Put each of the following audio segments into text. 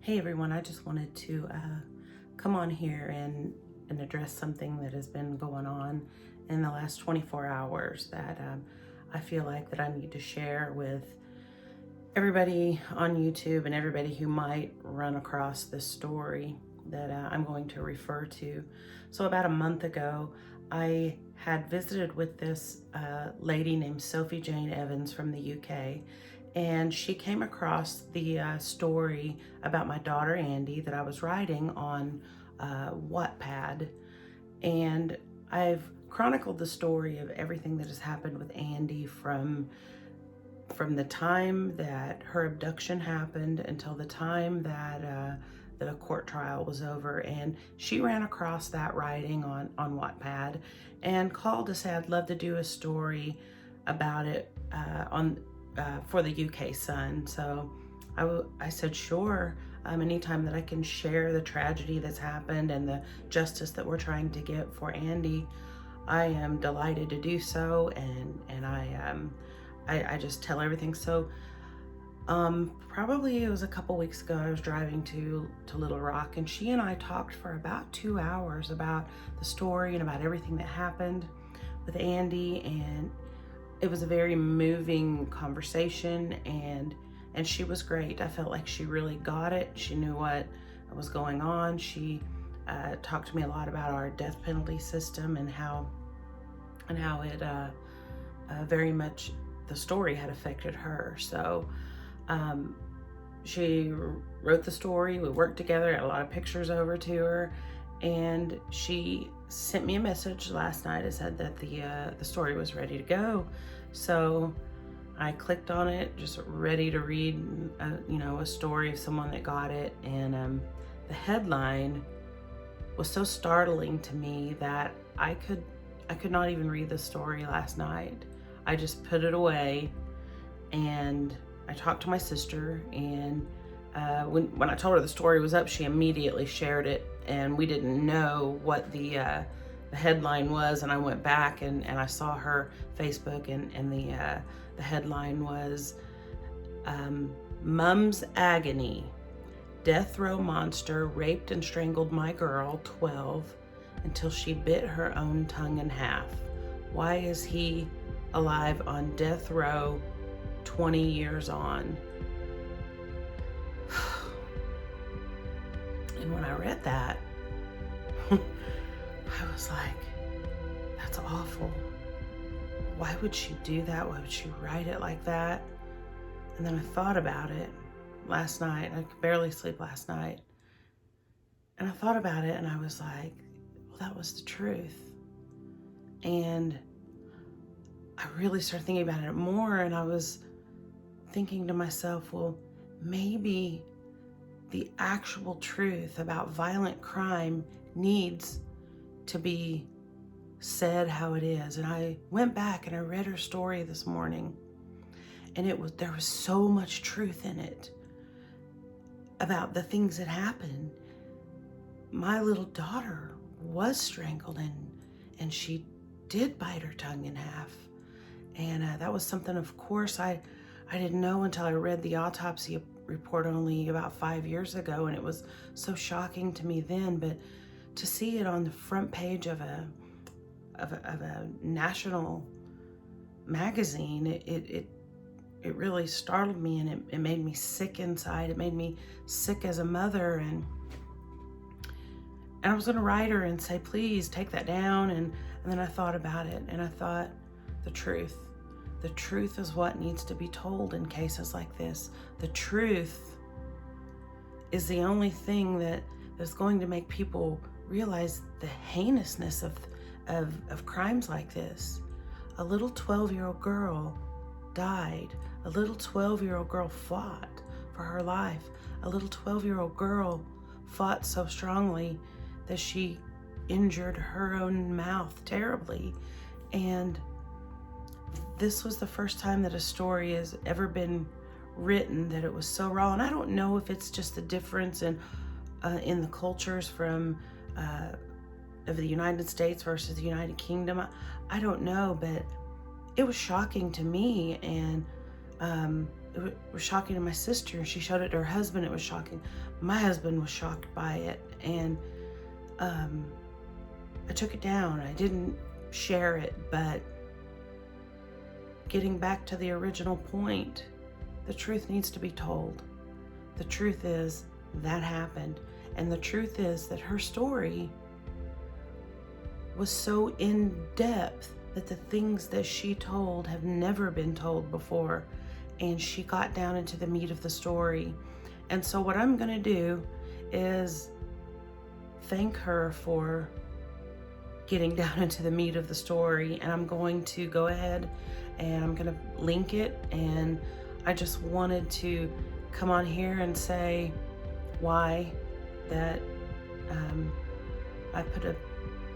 Hey everyone, I just wanted to come on here and address something that has been going on in the last 24 hours that I feel like that I need to share with everybody on YouTube and everybody who might run across this story that I'm going to refer to. So about a month ago, I had visited with this lady named Sophie Jane Evans from the UK, and she came across the story about my daughter Andi that I was writing on Wattpad, and I've chronicled the story of everything that has happened with Andi from the time that her abduction happened until the time that the court trial was over. And she ran across that writing on Wattpad and called to say I'd love to do a story about it for the UK Sun. So I said sure. Anytime that I can share the tragedy that's happened and the justice that we're trying to get for Andi, I am delighted to do so, and I just tell everything. So probably it was a couple weeks ago, I was driving to Little Rock, and she and I talked for about 2 hours about the story and about everything that happened with Andi, and it was a very moving conversation, and she was great. I felt like she really got it. She knew what was going on. She talked to me a lot about our death penalty system and how it very much, the story had affected her. So she wrote the story. We worked together, got a lot of pictures over to her, and she sent me a message last night. It said that the story was ready to go. So I clicked on it, just ready to read, a story of someone that got it. And the headline was so startling to me that I could not even read the story last night. I just put it away, and I talked to my sister, and when I told her the story was up, she immediately shared it, and we didn't know what the headline was. And I went back and I saw her Facebook, and the headline was Mum's Agony. Death row monster raped and strangled my girl, 12, until she bit her own tongue in half. Why is he alive on death row 20 years on? And when I read that, I was like, that's awful. Why would she do that? Why would she write it like that? And then I thought about it last night. I could barely sleep last night. And I thought about it, and I was like, well, that was the truth. And I really started thinking about it more, and I was thinking to myself, well, maybe the actual truth about violent crime needs to be said how it is. And I went back and I read her story this morning, and there was so much truth in it about the things that happened. My little daughter was strangled, and she did bite her tongue in half. And that was something, of course, I didn't know until I read the autopsy report only about 5 years ago, and it was so shocking to me then. But to see it on the front page of a national magazine, it really startled me, and it made me sick inside. It made me sick as a mother, and I was going to write her and say, please take that down. And then I thought about it, and I thought, the truth is what needs to be told in cases like this. The truth is the only thing that's going to make people realize the heinousness of crimes like this. A little 12-year-old girl died. A little 12-year-old girl fought for her life. A little 12-year-old girl fought so strongly that she injured her own mouth terribly. And this was the first time that a story has ever been written that it was so raw. And I don't know if it's just the difference in the cultures of the United States versus the United Kingdom. I don't know, but it was shocking to me. And was shocking to my sister. She showed it to her husband. It was shocking. My husband was shocked by it, and I took it down. I didn't share it, but getting back to the original point, the truth needs to be told. The truth is that happened, and the truth is that her story was so in depth that the things that she told have never been told before, and she got down into the meat of the story. And so what I'm gonna do is thank her for getting down into the meat of the story, and I'm going to go ahead and I'm gonna link it. And I just wanted to come on here and say why that I put a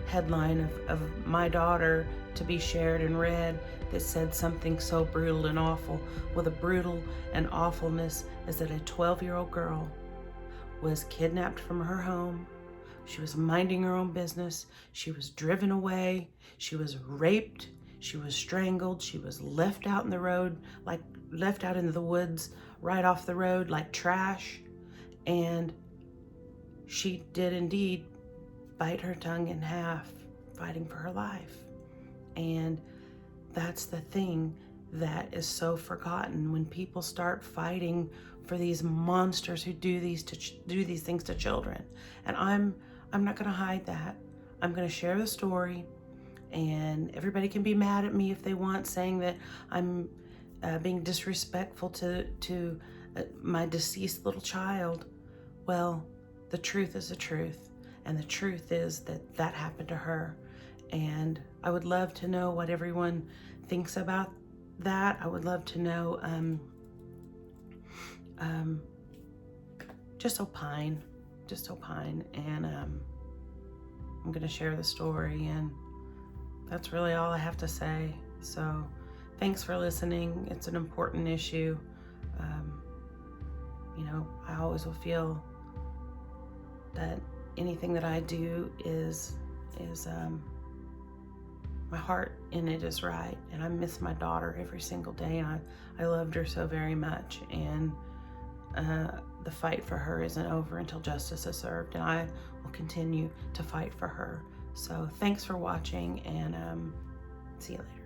headline of my daughter to be shared and read that said something so brutal and awful. Well, the brutal and awfulness is that a 12-year-old girl was kidnapped from her home. She was minding her own business. She was driven away. She was raped. She was strangled. She was left out in the road, like left out into the woods, right off the road, like trash. And she did indeed bite her tongue in half, fighting for her life. And that's the thing that is so forgotten when people start fighting for these monsters who do these things to children. And I'm not going to hide that. I'm going to share the story, and everybody can be mad at me if they want, saying that I'm being disrespectful to my deceased little child. Well, the truth is the truth, and the truth is that happened to her. And I would love to know what everyone thinks about that. I would love to know, just opine. And I'm gonna share the story, and that's really all I have to say. So thanks for listening. It's an important issue. I always will feel that anything that I do is my heart in it is right. And I miss my daughter every single day, and I loved her so very much. And the fight for her isn't over until justice is served, and I will continue to fight for her. So thanks for watching, and see you later.